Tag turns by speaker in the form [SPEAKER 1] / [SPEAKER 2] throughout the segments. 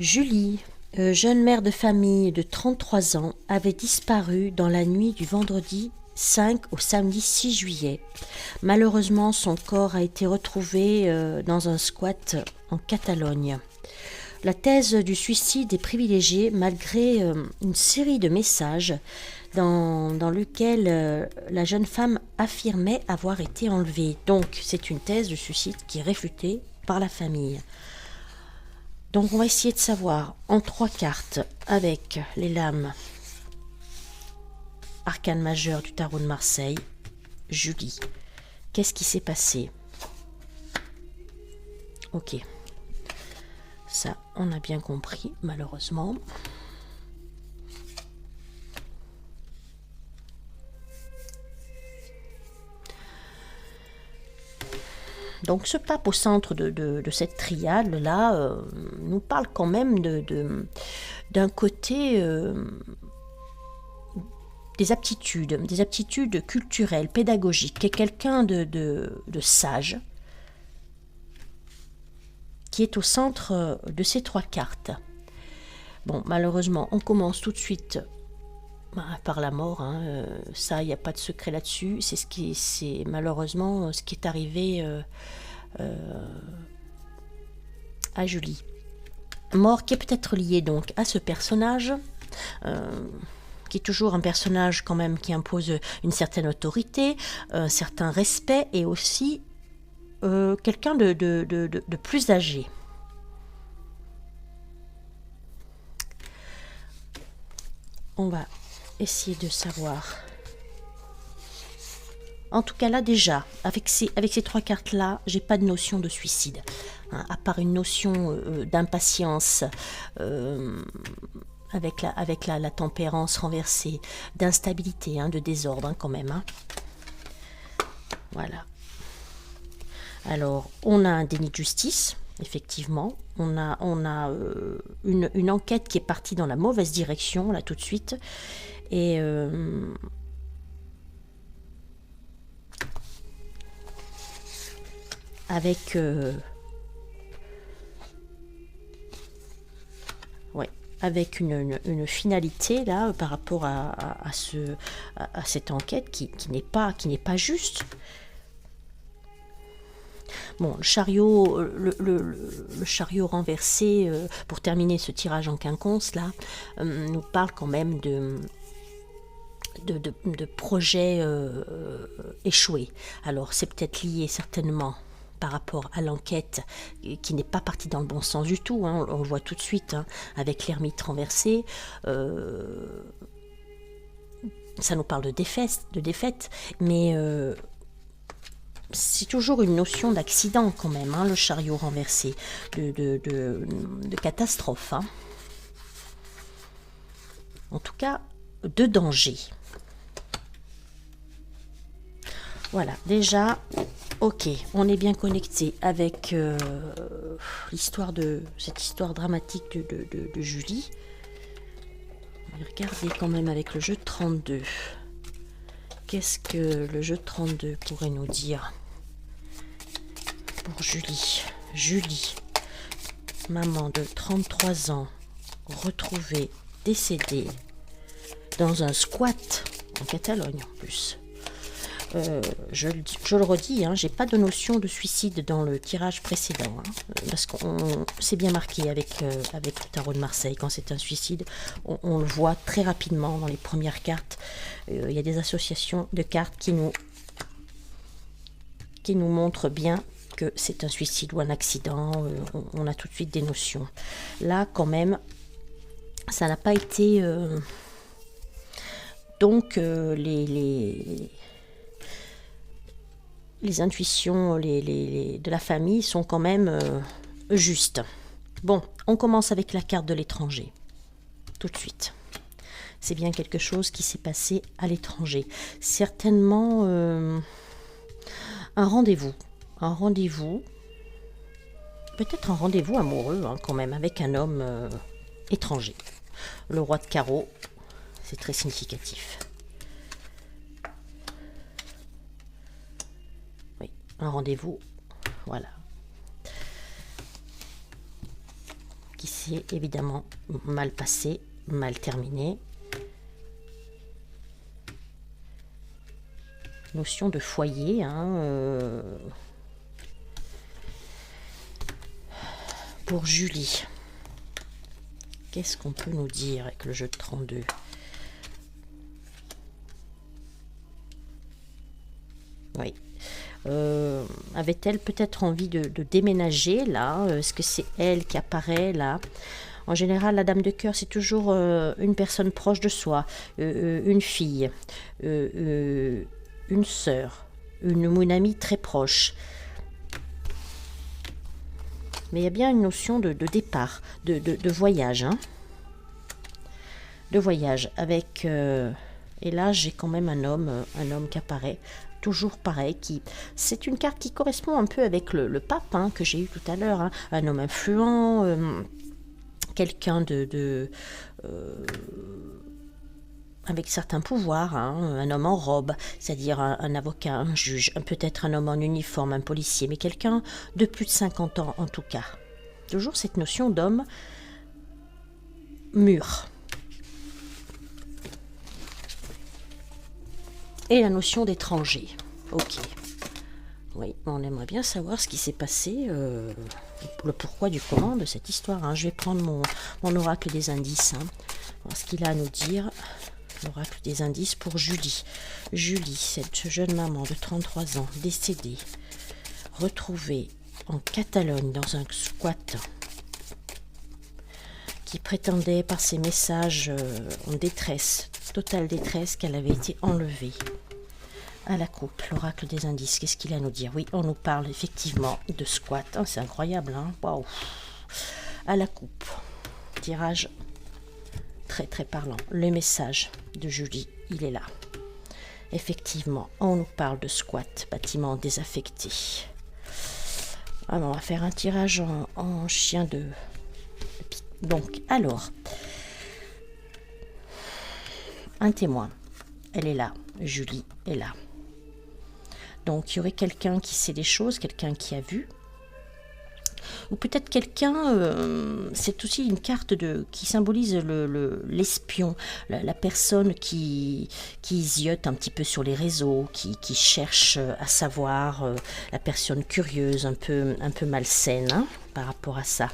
[SPEAKER 1] Julie, jeune mère de famille de 33 ans, avait disparu dans la nuit du vendredi 5 au samedi 6 juillet. Malheureusement, son corps a été retrouvé dans un squat en Catalogne. La thèse du suicide est privilégiée malgré une série de messages dans lesquels la jeune femme affirmait avoir été enlevée. Donc, c'est une thèse de suicide qui est réfutée par la famille. Donc on va essayer de savoir en 3 cartes avec les lames arcane majeur du tarot de Marseille. Julie, qu'est-ce qui s'est passé? Ok, ça on a bien compris malheureusement. Donc ce pape au centre de cette triade-là nous parle quand même d'un côté des aptitudes culturelles, pédagogiques, qui est quelqu'un de sage, qui est au centre de ces 3 cartes. Bon, malheureusement, on commence tout de suite par la mort, hein, ça, il n'y a pas de secret là-dessus. C'est malheureusement ce qui est arrivé à Julie. Mort qui est peut-être liée donc à ce personnage, qui est toujours un personnage quand même qui impose une certaine autorité, un certain respect et aussi quelqu'un de plus âgé. On va essayer de savoir. En tout cas là déjà, avec ces 3 cartes-là, j'ai pas de notion de suicide. Hein, à part une notion d'impatience, avec la tempérance renversée, d'instabilité, hein, de désordre hein, quand même. Hein. Voilà. Alors, on a un déni de justice, effectivement. On a une enquête qui est partie dans la mauvaise direction, là, tout de suite. Et avec une finalité là par rapport à cette enquête qui n'est pas juste. Bon, le chariot renversé, pour terminer ce tirage en quinconce là, nous parle quand même de projets échoués. Alors c'est peut-être lié certainement par rapport à l'enquête qui n'est pas partie dans le bon sens du tout, hein, on le voit tout de suite hein, avec l'ermite renversé. Ça nous parle de défaite, mais c'est toujours une notion d'accident quand même, hein, le chariot renversé, de catastrophe. Hein. En tout cas, de danger. Voilà, déjà, ok, on est bien connecté avec cette histoire dramatique de Julie. Regardez quand même avec le jeu de 32. Qu'est-ce que le jeu de 32 pourrait nous dire pour Julie? Julie, maman de 33 ans, retrouvée décédée dans un squat en Catalogne en plus. Je le redis, hein, j'ai pas de notion de suicide dans le tirage précédent, hein, parce qu'on c'est bien marqué avec le tarot de Marseille. Quand c'est un suicide, on le voit très rapidement dans les premières cartes. Il y a des associations de cartes qui nous montrent bien que c'est un suicide ou un accident. On a tout de suite des notions. Là, quand même, ça n'a pas été... donc, les intuitions de la famille sont quand même justes. Bon, on commence avec la carte de l'étranger. Tout de suite. C'est bien quelque chose qui s'est passé à l'étranger. Certainement un rendez-vous. Peut-être un rendez-vous amoureux hein, quand même, avec un homme étranger. Le roi de carreau, c'est très significatif. Un rendez-vous, voilà, qui s'est évidemment mal passé, mal terminé. Notion de foyer, hein, pour Julie. Qu'est-ce qu'on peut nous dire avec le jeu de 32? Oui. Avait-elle peut-être envie de déménager là? Est-ce que c'est elle qui apparaît là? En général, la dame de cœur, c'est toujours une personne proche de soi, une fille, une sœur, une amie très proche. Mais il y a bien une notion de départ, de voyage. Hein, de voyage avec... et là, j'ai quand même un homme qui apparaît. Toujours pareil, c'est une carte qui correspond un peu avec le pape hein, que j'ai eu tout à l'heure. Hein, un homme influent, quelqu'un avec certains pouvoirs, hein, un homme en robe, c'est-à-dire un avocat, un juge, peut-être un homme en uniforme, un policier, mais quelqu'un de plus de 50 ans en tout cas. Toujours cette notion d'homme mûr. Et la notion d'étranger. Ok. Oui, on aimerait bien savoir ce qui s'est passé, le pourquoi du comment de cette histoire. Hein. Je vais prendre mon oracle des indices, hein, voir ce qu'il a à nous dire. L'oracle des indices pour Julie. Julie, cette jeune maman de 33 ans, décédée, retrouvée en Catalogne dans un squat, qui prétendait par ses messages en détresse, totale détresse, qu'elle avait été enlevée. À la coupe, l'oracle des indices, qu'est-ce qu'il a à nous dire? Oui, on nous parle effectivement de squat. Oh, c'est incroyable, hein? Waouh! À la coupe, tirage très très parlant. Le message de Julie, il est là. Effectivement, on nous parle de squat, bâtiment désaffecté. Alors, on va faire un tirage en chien de pique. Donc, alors, un témoin, elle est là, Julie est là. Donc, il y aurait quelqu'un qui sait des choses, quelqu'un qui a vu. Ou peut-être quelqu'un, c'est aussi une carte qui symbolise l'espion, la personne qui ziote un petit peu sur les réseaux, qui cherche à savoir, la personne curieuse, un peu malsaine hein, par rapport à ça.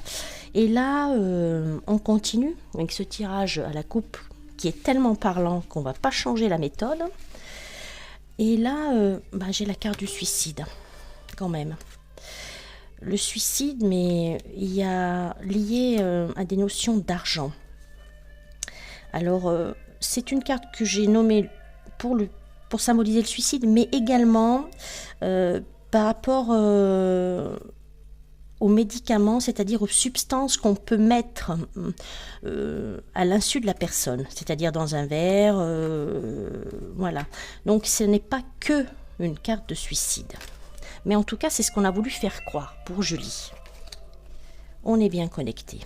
[SPEAKER 1] Et là, on continue avec ce tirage à la coupe qui est tellement parlant qu'on ne va pas changer la méthode. Et là, j'ai la carte du suicide, quand même. Le suicide, mais il y a lié à des notions d'argent. Alors, c'est une carte que j'ai nommée pour symboliser le suicide, mais également par rapport aux médicaments, c'est-à-dire aux substances qu'on peut mettre à l'insu de la personne, c'est-à-dire dans un verre, voilà. Donc, ce n'est pas que une carte de suicide. Mais en tout cas, c'est ce qu'on a voulu faire croire pour Julie. On est bien connecté.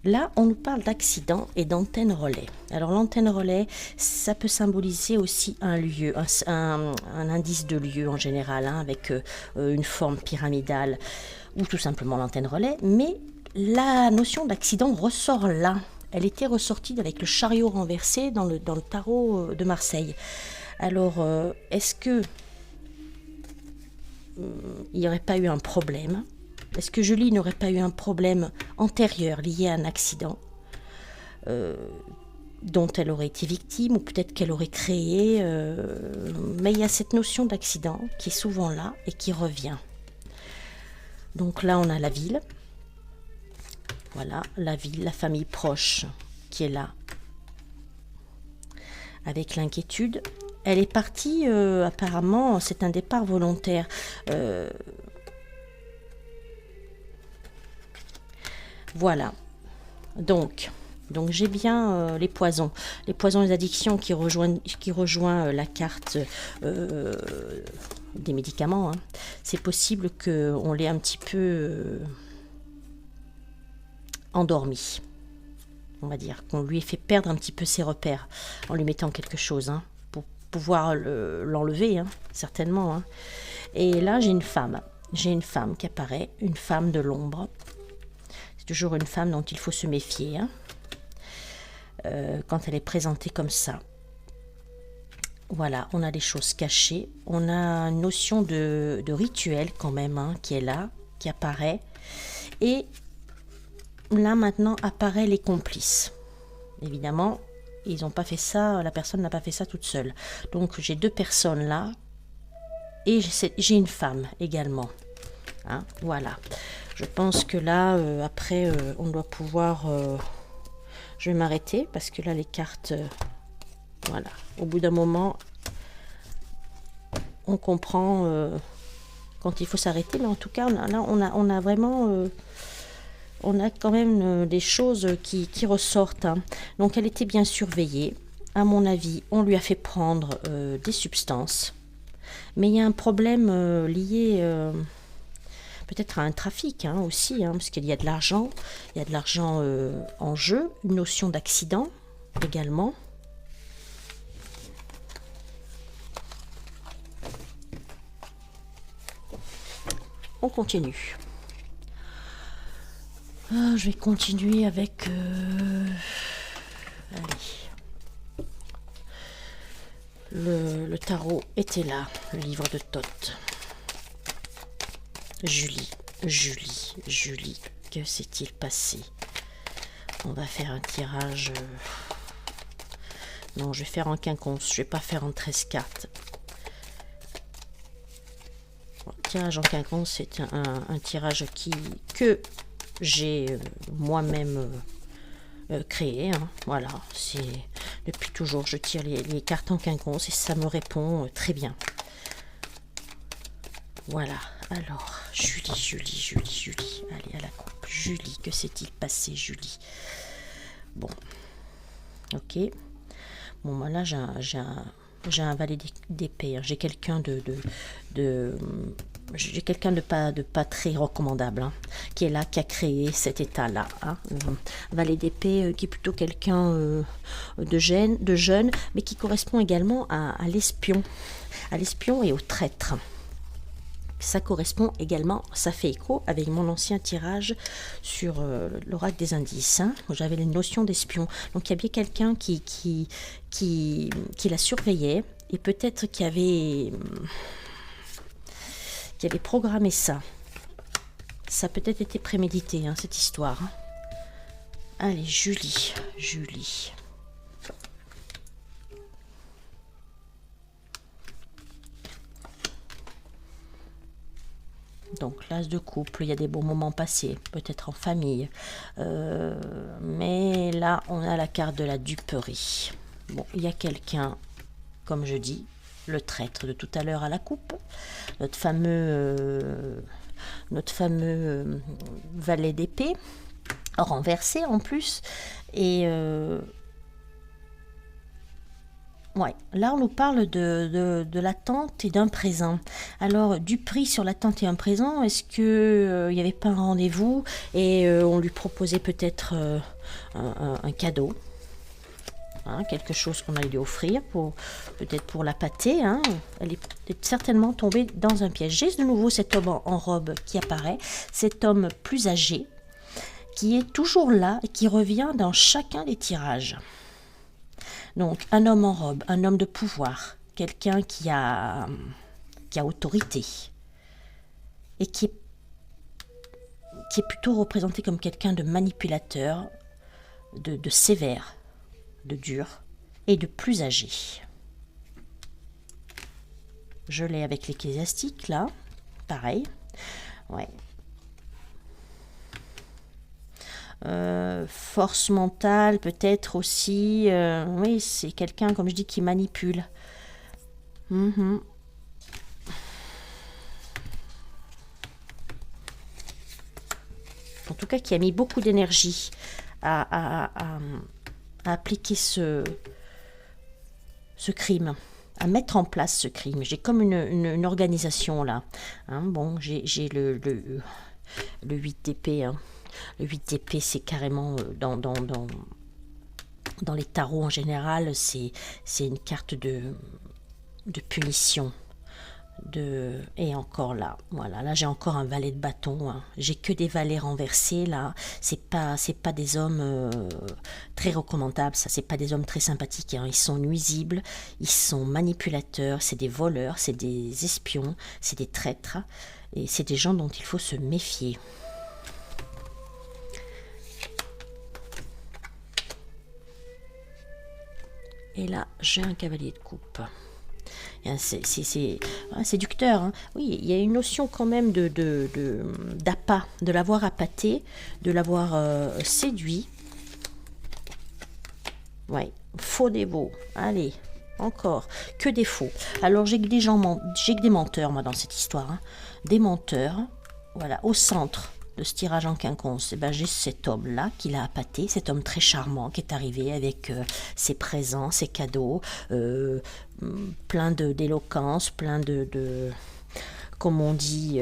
[SPEAKER 1] Là, on nous parle d'accident et d'antenne relais. Alors, l'antenne relais, ça peut symboliser aussi un lieu, un indice de lieu en général, hein, avec une forme pyramidale, ou tout simplement l'antenne relais. Mais la notion d'accident ressort là. Elle était ressortie avec le chariot renversé dans le tarot de Marseille. Alors, est-ce que il n'y aurait pas eu un problème? Est-ce que Julie n'aurait pas eu un problème antérieur lié à un accident dont elle aurait été victime, ou peut-être qu'elle aurait créé, mais il y a cette notion d'accident qui est souvent là et qui revient. Donc là, on a la ville. Voilà, la ville, la famille proche qui est là, avec l'inquiétude. Elle est partie, apparemment, c'est un départ volontaire. Voilà. Donc j'ai bien les poisons, les addictions qui rejoint la carte des médicaments. Hein. C'est possible qu'on l'ait un petit peu endormi. On va dire qu'on lui ait fait perdre un petit peu ses repères en lui mettant quelque chose, hein, pour pouvoir l'enlever, hein, certainement. Hein. Et là, j'ai une femme qui apparaît, une femme de l'ombre. toujours une femme dont il faut se méfier, hein, quand elle est présentée comme ça. Voilà, on a des choses cachées, on a une notion de rituel quand même, hein, qui est là, qui apparaît. Et là maintenant apparaissent les complices. Évidemment, ils n'ont pas fait ça, la personne n'a pas fait ça toute seule. Donc j'ai 2 personnes là, et j'ai une femme également. Hein, voilà. Je pense que là, après, on doit pouvoir... je vais m'arrêter, parce que là, les cartes... voilà. Au bout d'un moment, on comprend quand il faut s'arrêter. Mais en tout cas, là, on a vraiment... on a quand même des choses qui ressortent. Hein. Donc, elle était bien surveillée. À mon avis, on lui a fait prendre des substances. Mais il y a un problème lié peut-être à un trafic, hein, aussi, hein, parce qu'il y a de l'argent. Il y a de l'argent en jeu. Une notion d'accident également. On continue. Je vais continuer avec... allez. Le tarot était là, le livre de Thoth. Julie, que s'est-il passé? On va faire un tirage... non, je vais faire en quinconce, je vais pas faire en 13 cartes. Tirage en quinconce, c'est un tirage que j'ai moi-même créé. Hein. Voilà, c'est depuis toujours, je tire les cartes en quinconce et ça me répond très bien. Voilà, alors, Julie. Allez, à la coupe. Julie, que s'est-il passé, Julie? Bon, ok. Bon, là, j'ai un valet d'épée. Hein. J'ai quelqu'un j'ai quelqu'un de pas très recommandable, hein, qui est là, qui a créé cet état-là. Hein. Valet d'épée, qui est plutôt quelqu'un de jeune, mais qui correspond également à l'espion et au traître. Ça correspond également, ça fait écho avec mon ancien tirage sur l'oracle des indices. Hein, où j'avais une notion d'espion. Donc il y a bien quelqu'un qui la surveillait et peut-être qui avait programmé ça. Ça a peut-être été prémédité, hein, cette histoire. Hein. Allez, Julie. Donc, l'as de couple, il y a des bons moments passés, peut-être en famille. Mais là, on a la carte de la duperie. Bon, il y a quelqu'un, comme je dis, le traître de tout à l'heure à la coupe. Notre fameux valet d'épée, renversé en plus. Et... ouais, là on nous parle de l'attente et d'un présent. Alors, du prix sur l'attente et un présent, est-ce que il n'y avait pas un rendez-vous et on lui proposait peut-être un cadeau, hein, quelque chose qu'on allait lui offrir, peut-être pour la pâter. Hein. Elle est peut-être certainement tombée dans un piège. J'ai de nouveau cet homme en robe qui apparaît, cet homme plus âgé, qui est toujours là et qui revient dans chacun des tirages. Donc, un homme en robe, un homme de pouvoir, quelqu'un qui a autorité et qui est plutôt représenté comme quelqu'un de manipulateur, de sévère, de dur et de plus âgé. Je l'ai avec l'ecclésiastique, là, pareil, ouais. Force mentale peut-être aussi, oui, c'est quelqu'un, comme je dis, qui manipule. En tout cas, qui a mis beaucoup d'énergie à appliquer ce crime, à mettre en place ce crime. J'ai comme une organisation là. Hein, bon, j'ai le 8 d'épée, hein. Le 8 d'épée, c'est carrément dans les tarots en général, c'est une carte de punition. Et encore là, voilà, là j'ai encore un valet de bâton, hein. J'ai que des valets renversés là. C'est pas des hommes très recommandables, ça. C'est pas des hommes très sympathiques, hein. Ils sont nuisibles, ils sont manipulateurs, c'est des voleurs, c'est des espions, c'est des traîtres, et c'est des gens dont il faut se méfier. Et là, j'ai un cavalier de coupe. C'est séducteur, hein. Oui, il y a une notion quand même d'appât, de l'avoir appâté, de l'avoir séduit. Ouais, faux dévot. Allez, encore, que des faux. Alors j'ai que des menteurs, moi, dans cette histoire, hein. Des menteurs, voilà, au centre de ce tirage en quinconce, j'ai cet homme-là qui l'a appâté, cet homme très charmant qui est arrivé avec ses présents, ses cadeaux, plein d'éloquence, plein comme on dit,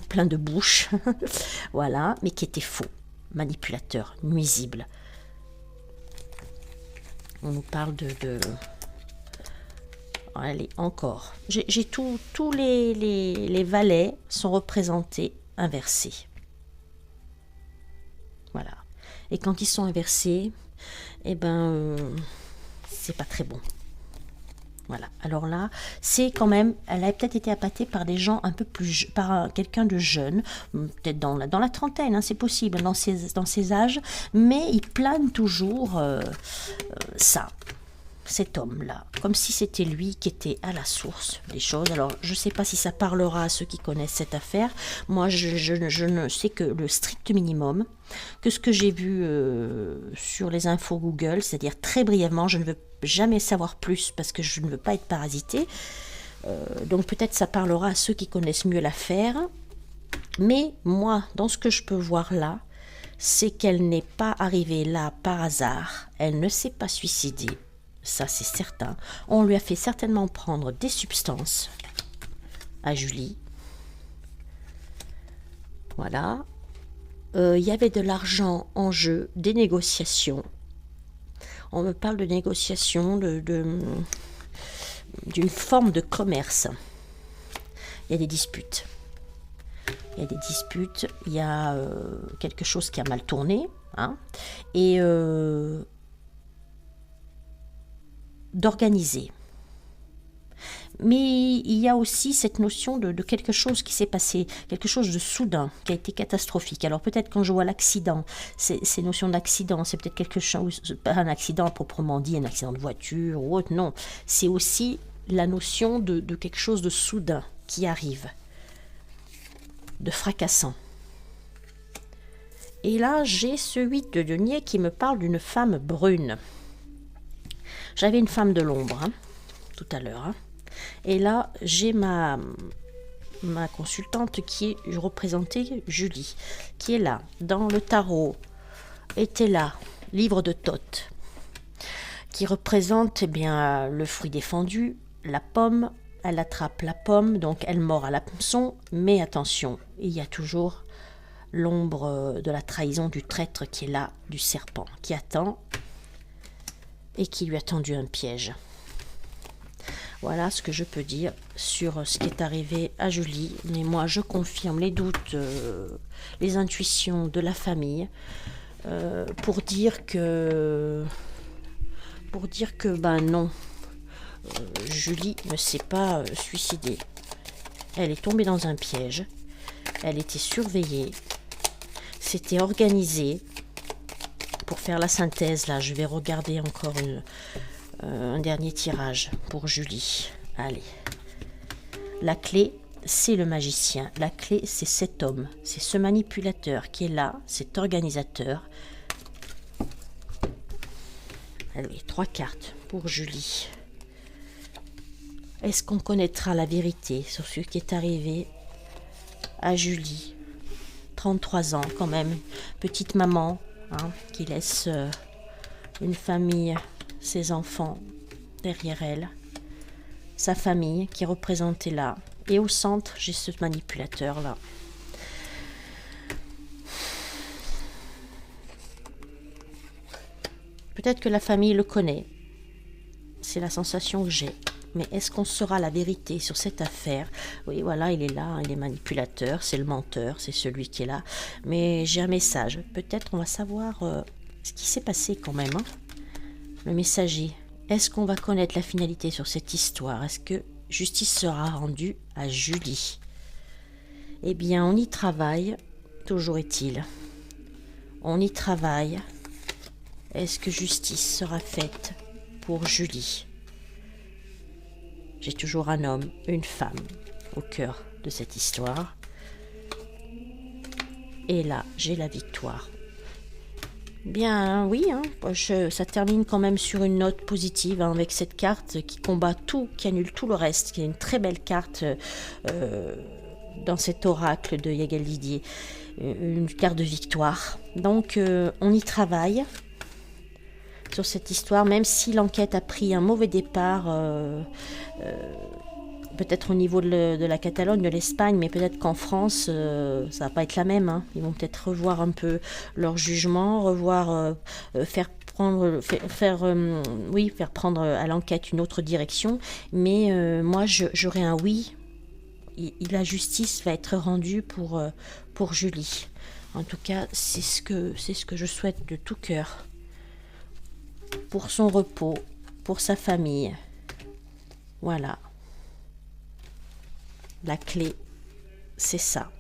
[SPEAKER 1] plein de bouche, voilà, mais qui était faux, manipulateur, nuisible. On nous parle Allez, encore. J'ai tous les valets sont représentés inversés. Voilà. Et quand ils sont inversés, c'est pas très bon. Voilà. Alors là, c'est quand même, elle a peut-être été appâtée par des gens un peu plus, par quelqu'un de jeune, peut-être dans la trentaine, hein, c'est possible, dans ces âges, mais il plane toujours cet homme-là, comme si c'était lui qui était à la source des choses. Alors, je ne sais pas si ça parlera à ceux qui connaissent cette affaire. Moi, je ne sais que le strict minimum, que ce que j'ai vu sur les infos Google, c'est-à-dire très brièvement. Je ne veux jamais savoir plus parce que je ne veux pas être parasitée. Donc, peut-être ça parlera à ceux qui connaissent mieux l'affaire. Mais moi, dans ce que je peux voir là, c'est qu'elle n'est pas arrivée là par hasard. Elle ne s'est pas suicidée. Ça, c'est certain. On lui a fait certainement prendre des substances à Julie. Voilà. Il y avait de l'argent en jeu, des négociations. On me parle de négociations, d'une forme de commerce. Il y a des disputes. Il y a quelque chose qui a mal tourné, hein, et d'organiser. Mais il y a aussi cette notion de quelque chose qui s'est passé, quelque chose de soudain, qui a été catastrophique. Alors peut-être quand je vois l'accident, ces notions d'accident, c'est peut-être quelque chose, pas un accident à proprement dit, un accident de voiture ou autre, non. C'est aussi la notion de quelque chose de soudain qui arrive, de fracassant. Et là, j'ai ce 8 de denier qui me parle d'une femme brune. J'avais une femme de l'ombre, hein, tout à l'heure, hein. Et là, j'ai ma consultante qui est représentée, Julie, qui est là, dans le tarot, était là, livre de Thoth, qui représente le fruit défendu, la pomme. Elle attrape la pomme, donc elle mord à l'hameçon, mais attention, il y a toujours l'ombre de la trahison du traître qui est là, du serpent, qui attend et qui lui a tendu un piège. Voilà ce que je peux dire sur ce qui est arrivé à Julie. Mais moi, je confirme les doutes, les intuitions de la famille pour dire que non, Julie ne s'est pas suicidée. Elle est tombée dans un piège. Elle était surveillée. C'était organisé. Pour faire la synthèse, là, je vais regarder encore un dernier tirage pour Julie. Allez. La clé, c'est le magicien. La clé, c'est cet homme. C'est ce manipulateur qui est là, cet organisateur. Allez, 3 cartes pour Julie. Est-ce qu'on connaîtra la vérité sur ce qui est arrivé à Julie? 33 ans quand même, petite maman, hein, qui laisse une famille, ses enfants derrière elle, sa famille qui est représentée là. Et au centre, j'ai ce manipulateur là. Peut-être que la famille le connaît. C'est la sensation que j'ai. Mais est-ce qu'on saura la vérité sur cette affaire? Oui, voilà, il est là, il est manipulateur, c'est le menteur, c'est celui qui est là. Mais j'ai un message. Peut-être on va savoir ce qui s'est passé quand même. Hein. Le messager. Est-ce qu'on va connaître la finalité sur cette histoire? Est-ce que justice sera rendue à Julie? Eh bien, on y travaille. Toujours est-il. On y travaille. Est-ce que justice sera faite pour Julie? J'ai toujours un homme, une femme au cœur de cette histoire. Et là, j'ai la victoire. Bien, oui, hein, ça termine quand même sur une note positive hein, avec cette carte qui combat tout, qui annule tout le reste, qui est une très belle carte dans cet oracle de Yagal Didier. Une carte de victoire. Donc, on y travaille sur cette histoire, même si l'enquête a pris un mauvais départ, peut-être au niveau de la Catalogne, de l'Espagne, mais peut-être qu'en France, ça va pas être la même. Hein. Ils vont peut-être revoir un peu leur jugement, faire prendre à l'enquête une autre direction. Mais moi, j'aurais un oui. La justice va être rendue pour Julie. En tout cas, c'est ce que je souhaite de tout cœur. Pour son repos, pour sa famille. Voilà. La clé, c'est ça.